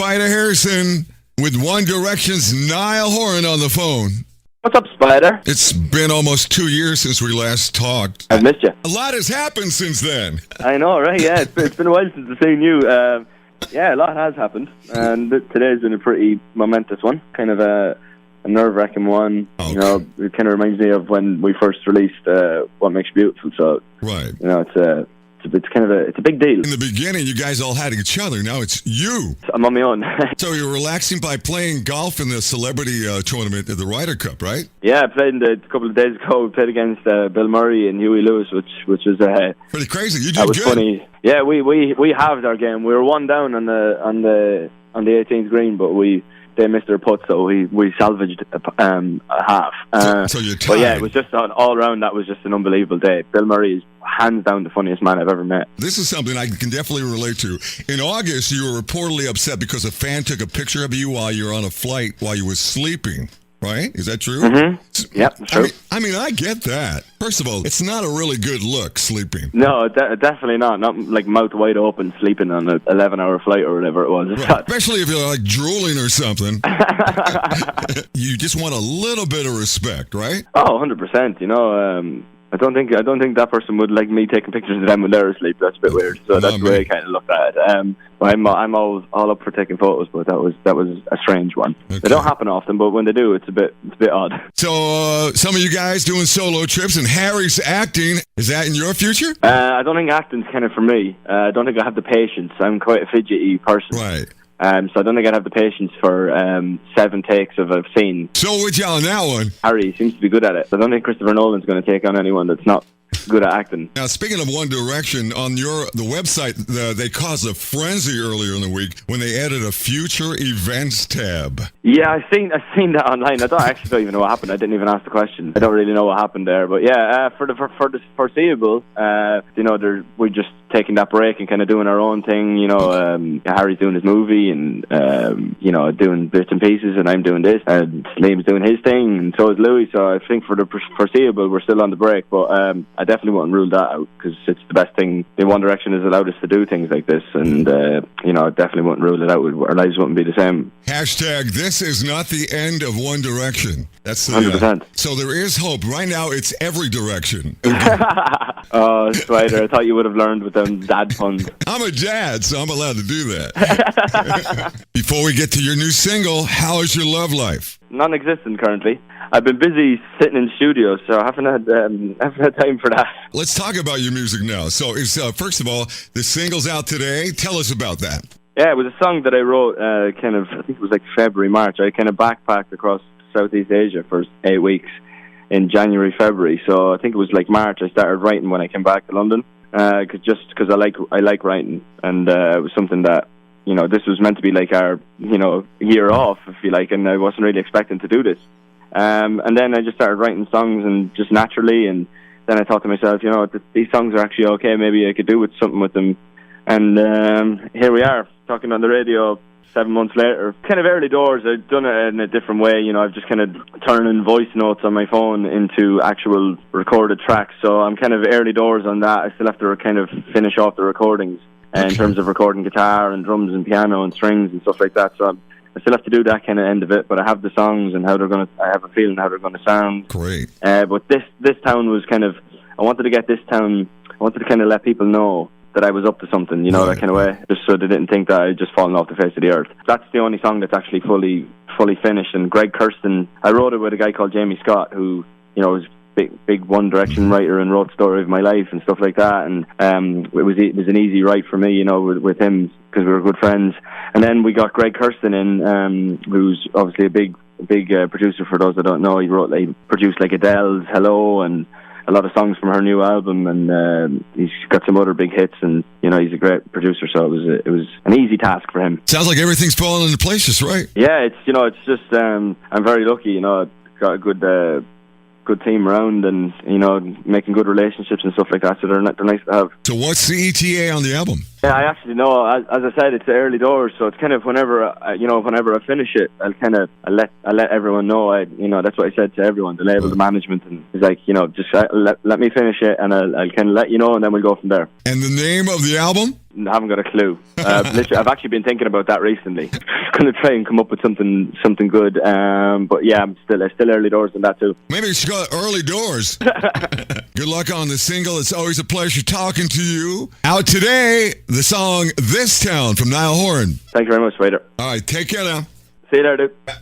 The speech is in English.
Spider Harrison with One Direction's Niall Horan on the phone. What's up, Spider? It's been almost 2 years since we last talked. I've missed you. A lot has happened since then. I know, right? Yeah, it's been a while since I've seen you. Yeah, a lot has happened, and today's been a pretty momentous one. Kind of a nerve-wracking one. Okay. You know, it kind of reminds me of when we first released What Makes You Beautiful. So, right. You know, it's a big deal. In the beginning, you guys all had each other. Now it's you. I'm on my own. So you're relaxing by playing golf in the celebrity tournament at the Ryder Cup, right? Yeah, I played a couple of days ago. We played against Bill Murray and Huey Lewis, which was pretty crazy. You did that was good. Funny. Yeah, we halved our game. We were one down on the 18th green, but they missed their putt, so we salvaged a half. So you're tied. But yeah, it was just all around. That was just an unbelievable day. Bill Murray is hands down the funniest man I've ever met. This is something I can definitely relate to. In August, you were reportedly upset because a fan took a picture of you while you were on a flight while you were sleeping. Right? Is that true? Mm-hmm. Yep, true. I mean, I get that. First of all, it's not a really good look, sleeping. No, definitely not. Not like mouth wide open, sleeping on an 11-hour flight or whatever it was. Right. Especially if you're like drooling or something. You just want a little bit of respect, right? Oh, 100%. You know, I don't think that person would like me taking pictures of them when they're asleep. That's a bit weird. So that's the way I kind of looked at it. But I'm always all up for taking photos, but that was a strange one. Okay. They don't happen often, but when they do, it's a bit odd. So some of you guys doing solo trips, and Harry's acting. Is that in your future? I don't think acting's kind of for me. I don't think I have the patience. I'm quite a fidgety person. Right. So I don't think I'd have the patience for 7 takes of a scene. So with you on that one. Harry seems to be good at it. I don't think Christopher Nolan's going to take on anyone that's not good at acting. Now, speaking of One Direction, on the website, they caused a frenzy earlier in the week when they added a future events tab. Yeah, I've seen that online. I don't even know what happened. I didn't even ask the question. I don't really know what happened there. But yeah, for the foreseeable, you know, we're just taking that break and kind of doing our own thing. You know, Harry's doing his movie and, you know, doing bits and pieces, and I'm doing this. And Liam's doing his thing, and so is Louis. So I think for the foreseeable, we're still on the break. But I definitely wouldn't rule that out because it's the best thing. The One Direction has allowed us to do things like this, and you know, I definitely wouldn't rule it out. Our lives wouldn't be the same. Hashtag this is not the end of One Direction. That's 100%. So there is hope. Right now, it's every direction. Oh, Spider! I thought you would have learned with them dad puns. I'm a dad, so I'm allowed to do that. Before we get to your new single, how is your love life? Non-existent currently. I've been busy sitting in studios, so I haven't had time for that. Let's talk about your music now. So, first of all, the single's out today. Tell us about that. Yeah, it was a song that I wrote I think it was like February, March. I kind of backpacked across Southeast Asia for 8 weeks in January, February. So I think it was like March I started writing when I came back to London. Because I like writing, and it was something that, you know, this was meant to be like our, you know, year off, if you like, and I wasn't really expecting to do this. And then I just started writing songs, and just naturally, and then I thought to myself, you know, these songs are actually okay, maybe I could do something with them. And here we are, talking on the radio 7 months later. Kind of early doors. I've done it in a different way, you know. I've just kind of turning voice notes on my phone into actual recorded tracks, so I'm kind of early doors on that. I still have to kind of finish off the recordings in terms of recording guitar and drums and piano and strings and stuff like that, so I still have to do that kind of end of it, but I have the songs and I have a feeling how they're going to sound. Great. But this town was kind of, I wanted to kind of let people know that I was up to something, you know, that kind of way, just so they didn't think that I'd just fallen off the face of the earth. That's the only song that's actually fully finished, and Greg Kirsten, I wrote it with a guy called Jamie Scott, who, you know, was big One Direction writer and wrote Story of My Life and stuff like that, and it was an easy write for me, you know, with him, because we were good friends. And then we got Greg Kirsten in, who's obviously a big producer. For those that don't know, he produced like Adele's Hello and a lot of songs from her new album, and he's got some other big hits, and, you know, he's a great producer, so it was an easy task for him. Sounds like everything's falling into place, just right. Yeah, it's, you know, it's just I'm very lucky, you know. I've got a good team around, and, you know, making good relationships and stuff like that, so they're nice to have. So what's the ETA on the album? Yeah, I actually know. As I said, it's early doors, so it's kind of whenever whenever I finish it, I let everyone know. That's what I said to everyone, the label, the management, and it's like, just let me finish it, and I'll kind of let you know, and then we'll go from there. And the name of the album? I haven't got a clue. Literally, I've actually been thinking about that recently. Going to try and come up with something good. But yeah, I'm still early doors on that too. Maybe you should go early doors. Good luck on the single. It's always a pleasure talking to you. Out today, the song "This Town" from Niall Horan. Thank you very much, Waiter. All right, take care now. See you later, dude.